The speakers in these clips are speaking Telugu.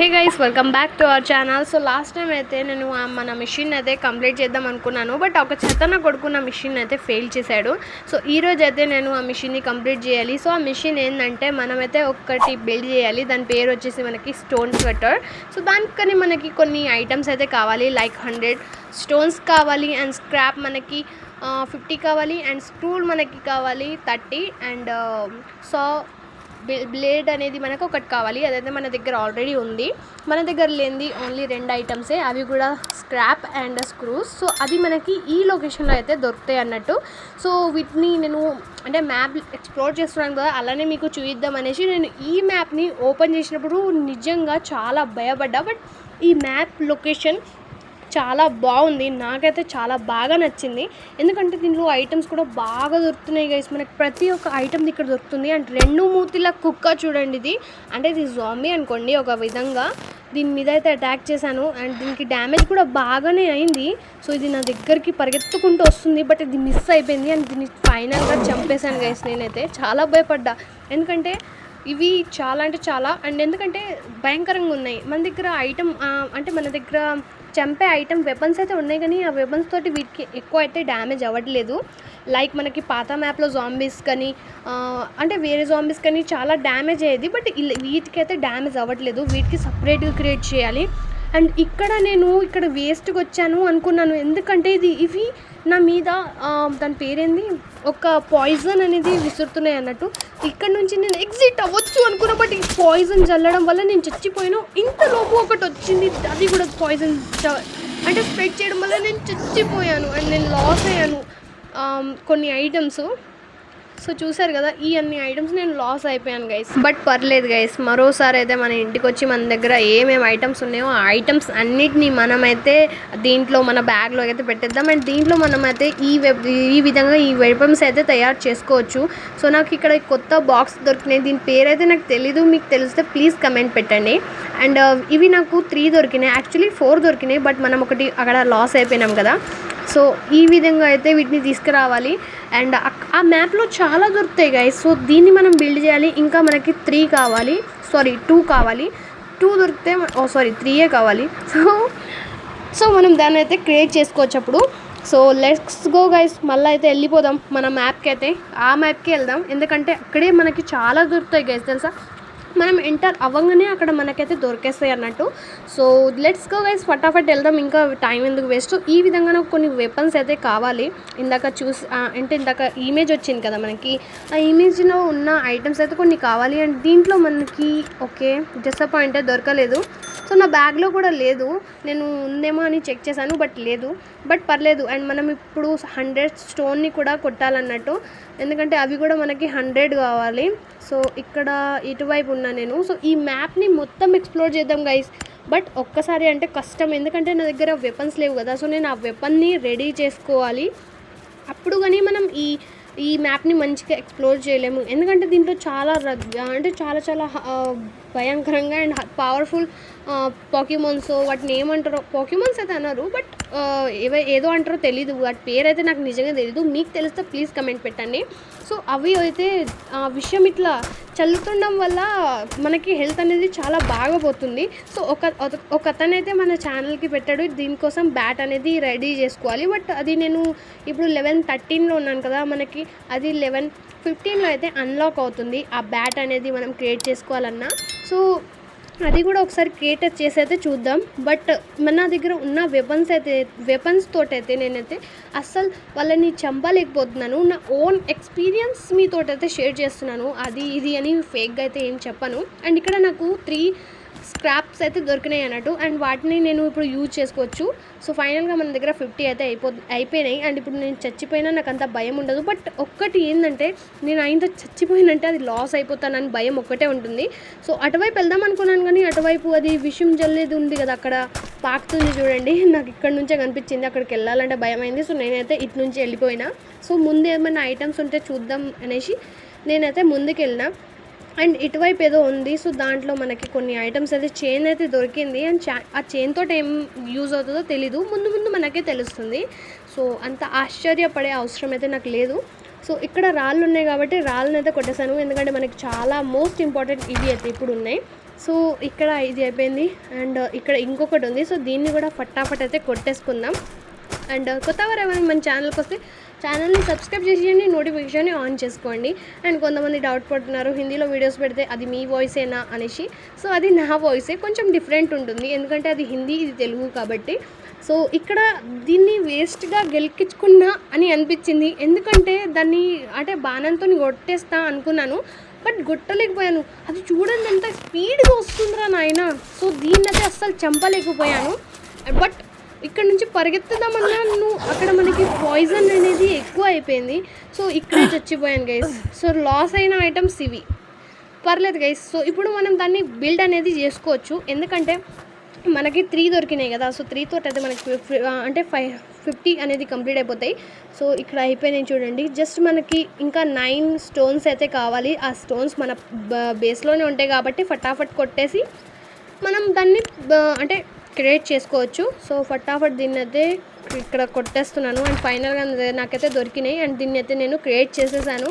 Hey guys, welcome back to our channel. So last time అయితే నేను మన మిషన్ అయితే కంప్లీట్ చేద్దాం అనుకున్నాను, బట్ ఒక చెత్తన కొడుకున్న మిషన్ అయితే ఫెయిల్ చేశాడు. సో ఈరోజు అయితే నేను ఆ మిషన్ని కంప్లీట్ చేయాలి. సో ఆ మిషన్ ఏంటంటే మనమైతే ఒకటి బిల్డ్ చేయాలి. దాని పేరు వచ్చేసి మనకి స్టోన్ స్వెటర్. సో దానికని మనకి కొన్ని ఐటమ్స్ అయితే కావాలి, లైక్ 100 స్టోన్స్ కావాలి, అండ్ స్క్రాప్ మనకి 50 కావాలి, అండ్ స్క్రూల్ మనకి కావాలి 30, అండ్ సో బ్లేడ్ అనేది మనకు ఒకటి కావాలి. అదైతే మన దగ్గర ఆల్రెడీ ఉంది. మన దగ్గర లేనిది ఓన్లీ 2 ఐటమ్సే, అవి కూడా స్క్రాప్ అండ్ స్క్రూస్. సో అది మనకి ఈ లొకేషన్లో అయితే దొరుకుతాయి అన్నట్టు. సో వీటిని నేను అంటే మ్యాప్ ఎక్స్ప్లోర్ చేస్తున్నాను కదా, అలానే మీకు చూపిద్దాం అనేసి నేను ఈ మ్యాప్ని ఓపెన్ చేసినప్పుడు నిజంగా చాలా భయపడ్డా. బట్ ఈ మ్యాప్ లొకేషన్ చాలా బాగుంది, నాకైతే చాలా బాగా నచ్చింది. ఎందుకంటే దీంట్లో ఐటమ్స్ కూడా బాగా దొరుకుతున్నాయి గైస్. మనకి ప్రతి ఒక్క ఐటమ్ ఇక్కడ దొరుకుతుంది. అండ్ 2 మూతిల కుక్క చూడండి, ఇది అంటే ఇది జాంబీ అనుకోండి ఒక విధంగా. దీని మీద అయితే అటాక్ చేశాను అండ్ దీనికి డ్యామేజ్ కూడా బాగానే అయింది. సో ఇది నా దగ్గరికి పరిగెత్తుకుంటూ వస్తుంది, బట్ ఇది మిస్ అయిపోయింది అండ్ దీన్ని ఫైనల్గా చంపేశాను గైస్. నేనైతే చాలా భయపడ్డా, ఎందుకంటే ఇవి చాలా అంటే చాలా, అండ్ ఎందుకంటే భయంకరంగా ఉన్నాయి. మన దగ్గర ఐటమ్ అంటే మన దగ్గర చంపే ఐటమ్ వెపన్స్ అయితే ఉన్నాయి, కానీ ఆ వెపన్స్ తోటి వీటికి ఎక్కువ అయితే డ్యామేజ్ అవ్వట్లేదు. లైక్ మనకి పాత మ్యాప్లో జాంబీస్ కానీ అంటే వేరే జాంబీస్ కానీ చాలా డ్యామేజ్ అయ్యేది, బట్ వీటికైతే డ్యామేజ్ అవ్వట్లేదు. వీటికి సపరేట్గా క్రియేట్ చేయాలి. అండ్ నేను ఇక్కడ వేస్ట్గా వచ్చాను అనుకున్నాను, ఎందుకంటే ఇవి నా మీద దాని పేరేంది ఒక పాయిజన్ అనేది విసురుతున్నాయి అన్నట్టు. ఇక్కడ నుంచి నేను ఎగ్జిట్ అవ్వచ్చు అనుకున్నా, బట్ ఈ పాయిజన్ చల్లడం వల్ల నేను చచ్చిపోయాను. ఇంతలోపు ఒకటి వచ్చింది, అది కూడా పాయిజన్ అంటే స్ప్రెడ్ చేయడం వల్ల నేను చచ్చిపోయాను అండ్ నేను లాస్ అయ్యాను కొన్ని ఐటమ్స్. సో చూసారు కదా, ఈ అన్ని ఐటమ్స్ నేను లాస్ అయిపోయాను గైస్. బట్ పర్లేదు గైస్, మరోసారి అయితే మన ఇంటికి వచ్చి మన దగ్గర ఏమేమి ఐటమ్స్ ఉన్నాయో ఆ ఐటమ్స్ అన్నిటినీ మనమైతే దీంట్లో మన బ్యాగ్లో అయితే పెట్టేద్దాం. అండ్ దీంట్లో మనమైతే ఈ విధంగా ఈ వెపన్స్ అయితే తయారు చేసుకోవచ్చు. సో నాకు ఇక్కడ కొత్త బాక్స్ దొరికినాయి, దీని పేరైతే నాకు తెలీదు, మీకు తెలిస్తే ప్లీజ్ కమెంట్ పెట్టండి. అండ్ ఇవి నాకు 3 దొరికినాయి, యాక్చువల్లీ 4 దొరికినాయి, బట్ మనం ఒకటి అక్కడ లాస్ అయిపోయినాం కదా. సో ఈ విధంగా అయితే వీటిని తీసుకురావాలి. అండ్ ఆ మ్యాప్లో చాలా దొరుకుతాయి గైస్. సో దీన్ని మనం బిల్డ్ చేయాలి. ఇంకా మనకి 2 కావాలి. 2 దొరికితే 3 కావాలి. సో మనం దాన్ని అయితే క్రియేట్ చేసుకోవచ్చు అప్పుడు. సో లెట్స్ గో గైస్, మళ్ళీ అయితే వెళ్ళిపోదాం మన మ్యాప్కి అయితే. ఆ మ్యాప్కి వెళ్దాం, ఎందుకంటే అక్కడే మనకి చాలా దొరుకుతాయి గైస్, తెలుసా. మనం ఎంటర్ అవ్వగానే అక్కడ మనకైతే దొరికేస్తాయి అన్నట్టు. సో లెట్స్ గో గైస్, ఫటాఫట్ వెళ్దాం, ఇంకా టైం ఎందుకు వేస్ట్. ఈ విధంగా నాకు కొన్ని వెపన్స్ అయితే కావాలి. ఇందాక ఇమేజ్ వచ్చింది కదా మనకి, ఆ ఇమేజ్లో ఉన్న ఐటమ్స్ అయితే కొన్ని కావాలి. అండ్ దీంట్లో మనకి ఓకే డిసప్పాయింట్ దొరకలేదు. సో నా బ్యాగ్లో కూడా లేదు, నేను ఉందేమో అని చెక్ చేశాను, బట్ లేదు. బట్ పర్లేదు. అండ్ మనం ఇప్పుడు 100 స్టోన్ని కూడా కొట్టాలన్నట్టు, ఎందుకంటే అవి కూడా మనకి 100 కావాలి. సో ఇక్కడ ఇటువైపు ఉన్నా నేను. సో ఈ మ్యాప్ని మొత్తం ఎక్స్ప్లోర్ చేద్దాం గైస్. బట్ ఒక్కసారి అంటే కష్టం, ఎందుకంటే నా దగ్గర వెపన్స్ లేవు కదా. సో నేను ఆ వెపన్ని రెడీ చేసుకోవాలి, అప్పుడు కానీ మనం ఈ మ్యాప్ని మంచిగా ఎక్స్ప్లోర్ చేయలేము. ఎందుకంటే దీంట్లో చాలా చాలా భయంకరంగా అండ్ పవర్ఫుల్ పోకీమాన్స్, వాటిని ఏమంటారో, పోకీమాన్స్ అయితే అన్నారు, బట్ ఏదో అంటారో తెలీదు, వాటి పేరు అయితే నాకు నిజంగా తెలీదు. మీకు తెలిస్తే ప్లీజ్ కమెంట్ పెట్టండి. సో అవి అయితే విషయం ఇట్లా చల్లుతుండడం వల్ల మనకి హెల్త్ అనేది చాలా బాగా పోతుంది. సో ఒక అతనైతే మన ఛానల్కి పెట్టాడు, దీనికోసం బ్యాట్ అనేది రెడీ చేసుకోవాలి. బట్ అది నేను ఇప్పుడు 11:13లో ఉన్నాను కదా, మనకి అది 11:15లో అయితే అన్లాక్ అవుతుంది ఆ బ్యాట్ అనేది మనం క్రియేట్ చేసుకోవాలన్నా. సో అది కూడా ఒకసారి క్రియేట్ చేసి అయితే చూద్దాం. బట్ మన దగ్గర ఉన్న వెపన్స్ తోటైతే నేనైతే అస్సలు వాళ్ళని చంపలేకపోతున్నాను. నా ఓన్ ఎక్స్పీరియన్స్ మీతోటైతే షేర్ చేస్తున్నాను, అది ఇది అని ఫేక్గా అయితే ఏం చెప్పను. అండ్ ఇక్కడ నాకు 3 స్క్రాప్స్ అయితే దొరికినాయి అన్నట్టు, అండ్ వాటిని నేను ఇప్పుడు యూజ్ చేసుకోవచ్చు. సో ఫైనల్గా మన దగ్గర 50 అయితే అయిపోయినాయి. అండ్ ఇప్పుడు నేను చచ్చిపోయినా నాకు అంత భయం ఉండదు. బట్ ఒక్కటి ఏంటంటే, నేను ఆయనతో చచ్చిపోయినంటే అది లాస్ అయిపోతానని భయం ఒక్కటే ఉంటుంది. సో అటువైపు వెళ్దాం అనుకున్నాను, కానీ అటువైపు అది విషయం జల్లేది ఉంది కదా, అక్కడ పాకుతుంది చూడండి, నాకు ఇక్కడ నుంచే కనిపించింది. అక్కడికి వెళ్ళాలంటే భయం అయింది. సో నేనైతే ఇటు నుంచి వెళ్ళిపోయినా. సో ముందు ఏమైనా ఐటమ్స్ ఉంటే చూద్దాం అనేసి నేనైతే ముందుకు వెళ్ళినా. అండ్ ఇటువైపు ఏదో ఉంది. సో దాంట్లో మనకి కొన్ని ఐటమ్స్ అయితే చైన్ అయితే దొరికింది. అండ్ ఆ చైన్ తోటి ఏం యూజ్ అవుతుందో తెలీదు, ముందు మనకే తెలుస్తుంది. సో అంత ఆశ్చర్యపడే అవసరం అయితే నాకు లేదు. సో ఇక్కడ రాళ్ళు ఉన్నాయి కాబట్టి రాళ్ళని అయితే కొట్టేశాను, ఎందుకంటే మనకి చాలా మోస్ట్ ఇంపార్టెంట్ ఇవి అయితే ఇప్పుడు ఉన్నాయి. సో ఇక్కడ ఇది అయిపోయింది అండ్ ఇక్కడ ఇంకొకటి ఉంది. సో దీన్ని కూడా ఫటాఫట్ అయితే కొట్టేసుకుందాం. అండ్ కొత్తవారు ఎవరైనా మన ఛానల్కి వస్తే ఛానల్ని సబ్స్క్రైబ్ చేసేయండి, నోటిఫికేషన్ని ఆన్ చేసుకోండి. అండ్ కొంతమంది డౌట్ పడుతున్నారు హిందీలో వీడియోస్ పెడితే అది మీ వాయిసేనా అనేసి. సో అది నా వాయిసే, కొంచెం డిఫరెంట్ ఉంటుంది ఎందుకంటే అది హిందీ ఇది తెలుగు కాబట్టి. సో ఇక్కడ దీన్ని వేస్ట్గా గెలికించుకున్నా అని అనిపించింది, ఎందుకంటే దాన్ని అంటే బాణంతో కొట్టేస్తా అనుకున్నాను బట్ కొట్టలేకపోయాను. అది చూడండి ఎంత స్పీడ్గా వస్తుందిరా నాయన. సో దీన్నైతే అస్సలు చంపలేకపోయాను. బట్ ఇక్కడ నుంచి పరిగెత్తుదామన్నా అక్కడ మనకి పాయిజన్ అనేది ఎక్కువ అయిపోయింది. సో ఇక్కడే చచ్చిపోయాను గైస్. సో లాస్ అయిన ఐటమ్స్ ఇవి, పర్లేదు గైస్. సో ఇప్పుడు మనం దాన్ని బిల్డ్ అనేది చేసుకోవచ్చు, ఎందుకంటే మనకి 3 దొరికినాయి కదా. సో 3 తోటి అయితే మనకి అంటే 50 అనేది కంప్లీట్ అయిపోతాయి. సో ఇక్కడ అయిపోయినాయి చూడండి. జస్ట్ మనకి ఇంకా 9 స్టోన్స్ అయితే కావాలి. ఆ స్టోన్స్ మన బేస్లోనే ఉంటాయి కాబట్టి ఫటాఫట్ కొట్టేసి మనం దాన్ని అంటే క్రియేట్ చేసుకోవచ్చు. సో ఫటాఫట్ దీన్ని అయితే ఇక్కడ కొట్టేస్తున్నాను. అండ్ ఫైనల్గా నాకైతే దొరికినాయి అండ్ దీన్ని అయితే నేను క్రియేట్ చేసేసాను.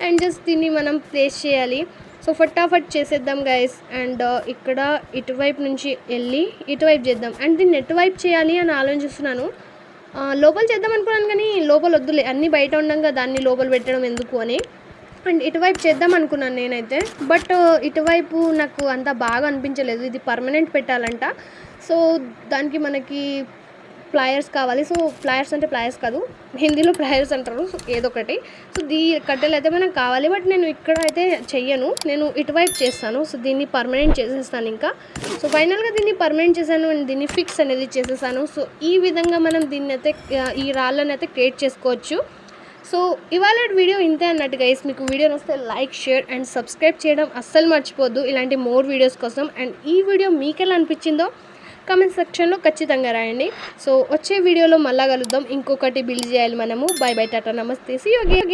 అండ్ జస్ట్ దీన్ని మనం ప్లేస్ చేయాలి. సో ఫటాఫట్ చేసేద్దాం గైస్. అండ్ ఇక్కడ ఇటువైపు నుంచి వెళ్ళి ఇటువైపు చేద్దాం. అండ్ దీన్ని ఎటువైపు చేయాలి అని ఆలోచిస్తున్నాను. లోపల చేద్దాం అనుకున్నాను కానీ లోపల వద్దులే, అన్నీ బయట ఉండగా దాన్ని లోపల పెట్టడం ఎందుకు అని. అండ్ ఇటువైపు చేద్దాం అనుకున్నాను నేనైతే, బట్ ఇటువైపు నాకు అంత బాగా అనిపించలేదు. ఇది పర్మనెంట్ పెట్టాలంట. సో దానికి మనకి ప్లాయర్స్ కావాలి. సో ప్లాయర్స్ అంటే ప్లాయర్స్ కాదు, హిందీలో ప్లాయర్స్ అంటారు. సో ఏదో ఒకటి. సో కట్టెలు అయితే మనకు కావాలి, బట్ నేను ఇక్కడ అయితే చెయ్యను, నేను ఇటువైపు చేస్తాను. సో దీన్ని పర్మనెంట్ చేసేస్తాను ఇంకా. సో ఫైనల్గా దీన్ని పర్మనెంట్ చేశాను అండ్ దీన్ని ఫిక్స్ అనేది చేసేసాను. సో ఈ విధంగా మనం దీన్ని అయితే ఈ రాళ్ళని అయితే క్రియేట్ చేసుకోవచ్చు. సో ఇవాళ వీడియో ఇంతే అన్నట్టు గైస్. మీకు వీడియో నచ్చితే లైక్, షేర్ అండ్ సబ్స్క్రైబ్ చేయడం అస్సలు మర్చిపోద్దు ఇలాంటి మోర్ వీడియోస్ కోసం. అండ్ ఈ వీడియో మీకు ఎలా అనిపించిందో కామెంట్ సెక్షన్లో ఖచ్చితంగా రాయండి. సో వచ్చే వీడియోలో మళ్ళా కలుద్దాం, ఇంకొకటి బిల్డ్ చేయాలి మనము. బై బై, టాటా, నమస్తే, సీ యూ అగైన్.